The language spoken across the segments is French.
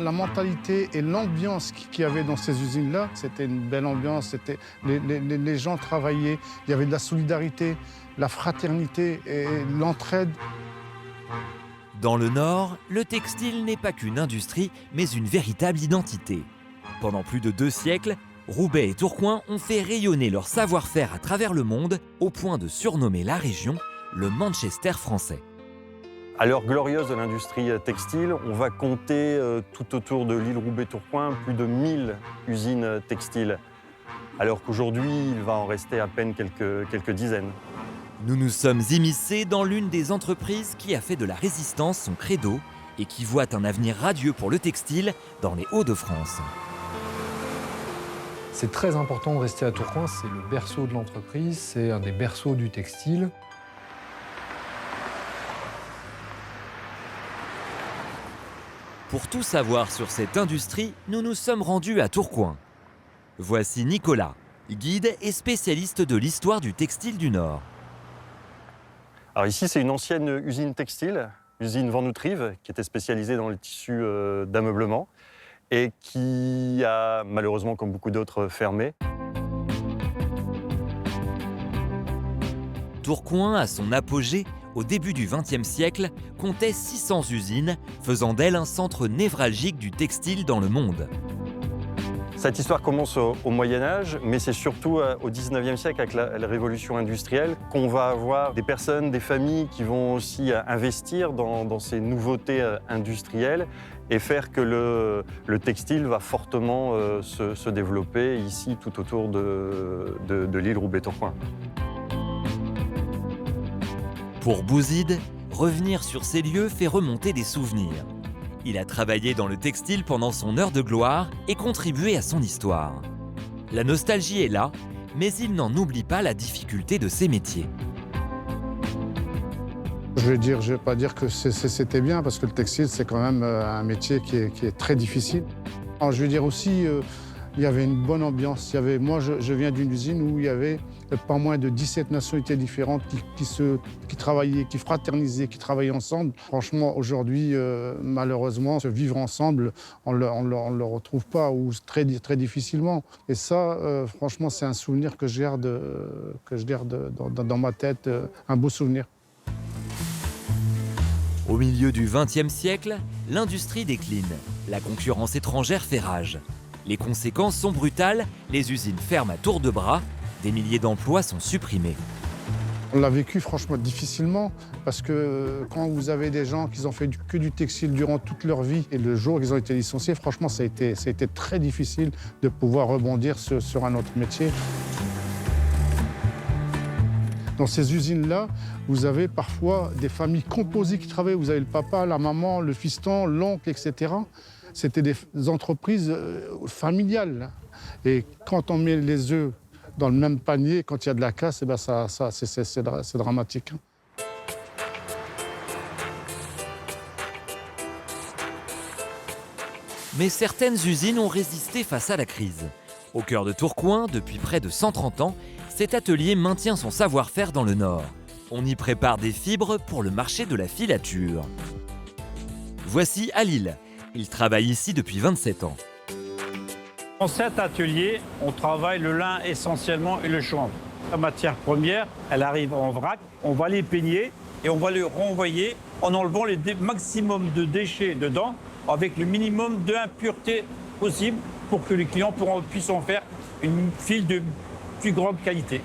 la mentalité et l'ambiance qu'il y avait dans ces usines-là, c'était une belle ambiance. Les gens travaillaient, il y avait de la solidarité, la fraternité et l'entraide. Dans le Nord, le textile n'est pas qu'une industrie, mais une véritable identité. Pendant plus de 2 siècles, Roubaix et Tourcoing ont fait rayonner leur savoir-faire à travers le monde, au point de surnommer la région le Manchester français. À l'heure glorieuse de l'industrie textile, on va compter tout autour de l'île Roubaix-Tourcoing plus de 1000 usines textiles, alors qu'aujourd'hui, il va en rester à peine quelques dizaines. Nous nous sommes immiscés dans l'une des entreprises qui a fait de la résistance son credo et qui voit un avenir radieux pour le textile dans les Hauts-de-France. C'est très important de rester à Tourcoing, c'est le berceau de l'entreprise, c'est un des berceaux du textile. Pour tout savoir sur cette industrie, nous nous sommes rendus à Tourcoing. Voici Nicolas, guide et spécialiste de l'histoire du textile du Nord. Alors ici, c'est une ancienne usine textile, usine Van-Outreeve, qui était spécialisée dans les tissus d'ameublement et qui a malheureusement, comme beaucoup d'autres, fermé. Tourcoing, à son apogée, au début du XXe siècle, comptait 600 usines, faisant d'elle un centre névralgique du textile dans le monde. Cette histoire commence au Moyen-Âge, mais c'est surtout au XIXe siècle, avec la révolution industrielle, qu'on va avoir des personnes, des familles qui vont aussi investir dans ces nouveautés industrielles et faire que le textile va fortement se développer ici, tout autour de l'île Roubaix-Tourcoing. Pour Bouzid, revenir sur ces lieux fait remonter des souvenirs. Il a travaillé dans le textile pendant son heure de gloire et contribué à son histoire. La nostalgie est là, mais il n'en oublie pas la difficulté de ses métiers. Je vais pas dire que c'était bien, parce que le textile, c'est quand même un métier qui est très difficile. Alors, je veux dire aussi, il y avait une bonne ambiance. Moi, je viens d'une usine où il y avait pas moins de 17 nationalités différentes qui travaillaient, qui fraternisaient, qui travaillaient ensemble. Franchement, aujourd'hui, malheureusement, ce vivre ensemble, on le retrouve pas, ou très difficilement. Et ça, franchement, c'est un souvenir que je garde dans ma tête, un beau souvenir. Au milieu du XXe siècle, l'industrie décline. La concurrence étrangère fait rage. Les conséquences sont brutales, les usines ferment à tour de bras, des milliers d'emplois sont supprimés. On l'a vécu franchement difficilement, parce que quand vous avez des gens qui ont fait que du textile durant toute leur vie, et le jour où ils ont été licenciés, franchement, ça a été très difficile de pouvoir rebondir sur un autre métier. Dans ces usines-là, vous avez parfois des familles composées qui travaillent. Vous avez le papa, la maman, le fiston, l'oncle, etc. C'était des entreprises familiales. Et quand on met les œufs dans le même panier, quand il y a de la casse, eh ben c'est dramatique. Mais certaines usines ont résisté face à la crise. Au cœur de Tourcoing, depuis près de 130 ans, cet atelier maintient son savoir-faire dans le Nord. On y prépare des fibres pour le marché de la filature. Voici Halil. Il travaille ici depuis 27 ans. Dans cet atelier, on travaille le lin essentiellement et le chanvre. La matière première, elle arrive en vrac, on va les peigner et on va les renvoyer en enlevant le maximum de déchets dedans avec le minimum d'impuretés possible pour que les clients puissent en faire une file de plus grande qualité.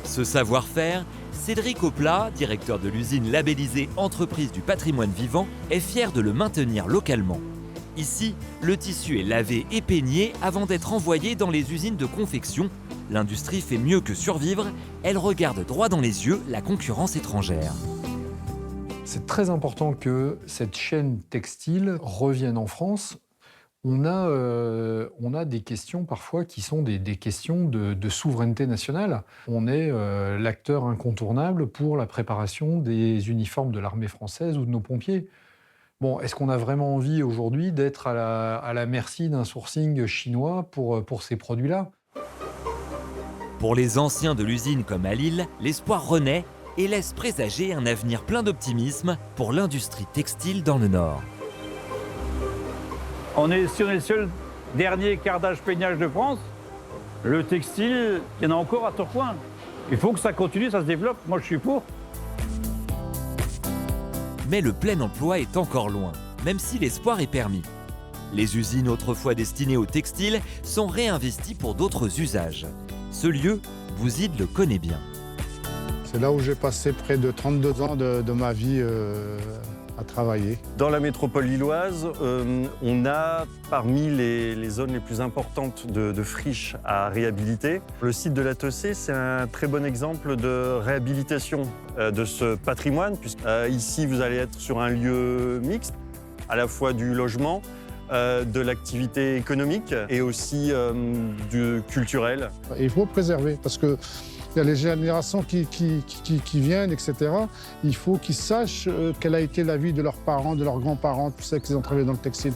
Ce savoir-faire, Cédric Oplat, directeur de l'usine labellisée Entreprise du patrimoine vivant, est fier de le maintenir localement. Ici, le tissu est lavé et peigné avant d'être envoyé dans les usines de confection. L'industrie fait mieux que survivre, elle regarde droit dans les yeux la concurrence étrangère. C'est très important que cette chaîne textile revienne en France. On a des questions parfois qui sont des questions de souveraineté nationale. On est l'acteur incontournable pour la préparation des uniformes de l'armée française ou de nos pompiers. Bon, est-ce qu'on a vraiment envie aujourd'hui d'être à la merci d'un sourcing chinois pour ces produits-là ? Pour les anciens de l'usine comme Halil, l'espoir renaît. et laisse présager un avenir plein d'optimisme pour l'industrie textile dans le Nord. Si on est le seul dernier cardage-peignage de France, le textile, il y en a encore à Tourcoing. Il faut que ça continue, ça se développe. Moi, je suis pour. Mais le plein emploi est encore loin, même si l'espoir est permis. Les usines autrefois destinées au textile sont réinvesties pour d'autres usages. Ce lieu, Bouzid le connaît bien. C'est là où j'ai passé près de 32 ans de ma vie à travailler. Dans la métropole lilloise, on a parmi les zones les plus importantes de friches à réhabiliter. Le site de la Tessée, c'est un très bon exemple de réhabilitation de ce patrimoine, puisque ici, vous allez être sur un lieu mixte, à la fois du logement, de l'activité économique et aussi du culturel. Et il faut préserver parce que il y a les générations qui viennent, etc. Il faut qu'ils sachent quelle a été la vie de leurs parents, de leurs grands-parents, tous ceux qui ont travaillé dans le textile.